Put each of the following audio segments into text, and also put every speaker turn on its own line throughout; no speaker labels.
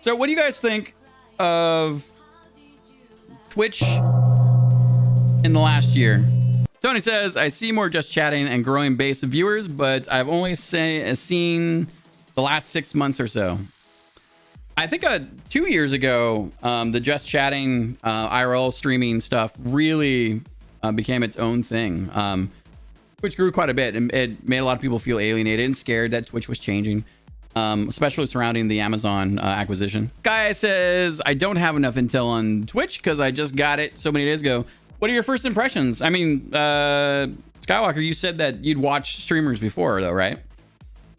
So what do you guys think of Twitch in the last year? Tony says, I see more just chatting and growing base of viewers, but I've only seen the last 6 months or so. I think 2 years ago, the just chatting IRL streaming stuff really became its own thing, which grew quite a bit. And it made a lot of people feel alienated and scared that Twitch was changing, especially surrounding the Amazon acquisition. Guy says, I don't have enough intel on Twitch because I just got it so many days ago. What are your first impressions? I mean, Skywalker, you said that you'd watched streamers before, though, right?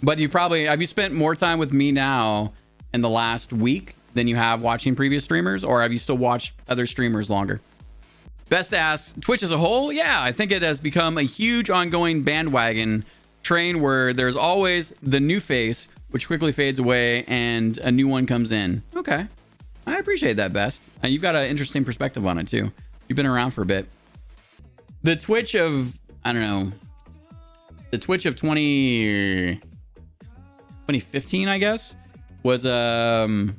But have you spent more time with me now in the last week than you have watching previous streamers, or have you still watched other streamers longer? Best asks, Twitch as a whole? Yeah, I think it has become a huge ongoing bandwagon train where there's always the new face, which quickly fades away, and a new one comes in. Okay, I appreciate that, Best. You've got an interesting perspective on it, too. You've been around for a bit. The Twitch of, I don't know, the Twitch of 2015, I guess, was, you know,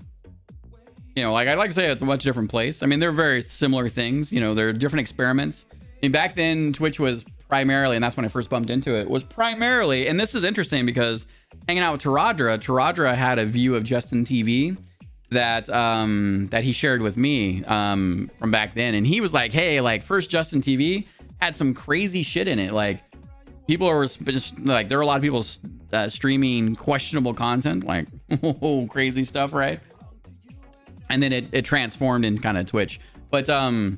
like I'd like to say it's a much different place. I mean, they're very similar things. You know, they're different experiments. I mean, back then, Twitch was primarily, and that's when I first bumped into it, was primarily, and this is interesting because hanging out with Taradra had a view of Justin TV that that he shared with me from back then, and he was like, hey, like first Justin TV had some crazy shit in it. Like people are just like, there are a lot of people streaming questionable content, like crazy stuff, right? And then it transformed into kind of Twitch. But you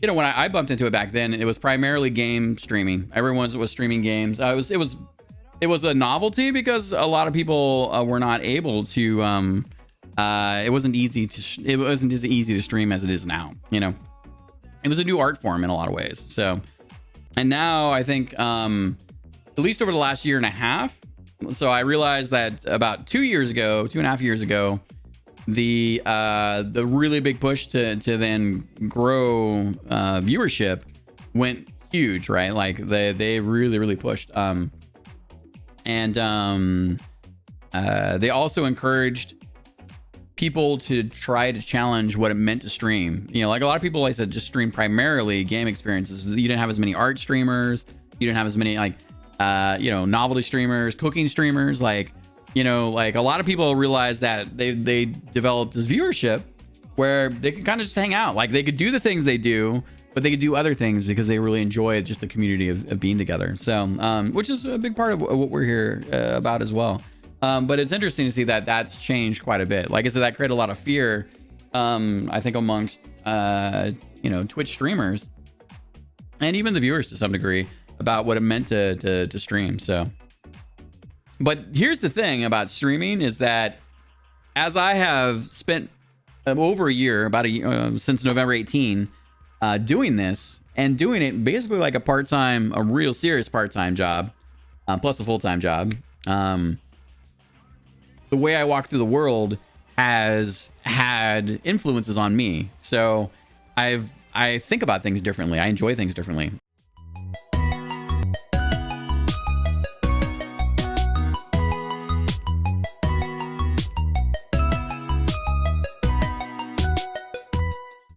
know, when I bumped into it back then, it was primarily game streaming. Everyone was streaming games. It was a novelty because a lot of people were not able to it wasn't as easy to stream as it is now. You know, it was a new art form in a lot of ways. So, and now I think at least over the last year and a half, so I realized that about 2.5 years ago, the really big push to then grow viewership went huge, right? Like they really pushed, and they also encouraged people to try to challenge what it meant to stream. You know, like a lot of people, like I said, just stream primarily game experiences. You didn't have as many art streamers. You didn't have as many like, you know, novelty streamers, cooking streamers. Like, you know, like a lot of people realized that they developed this viewership where they could kind of just hang out. Like they could do the things they do, but they could do other things because they really enjoy just the community of being together. So, which is a big part of what we're here about as well. But it's interesting to see that that's changed quite a bit. Like I said, that created a lot of fear, I think, amongst, you know, Twitch streamers and even the viewers to some degree about what it meant to stream. So, but here's the thing about streaming is that as I have spent over a year, about since November 18, doing this and doing it basically like a real serious part-time job, plus a full-time job, the way I walk through the world has had influences on me. So I think about things differently. I enjoy things differently.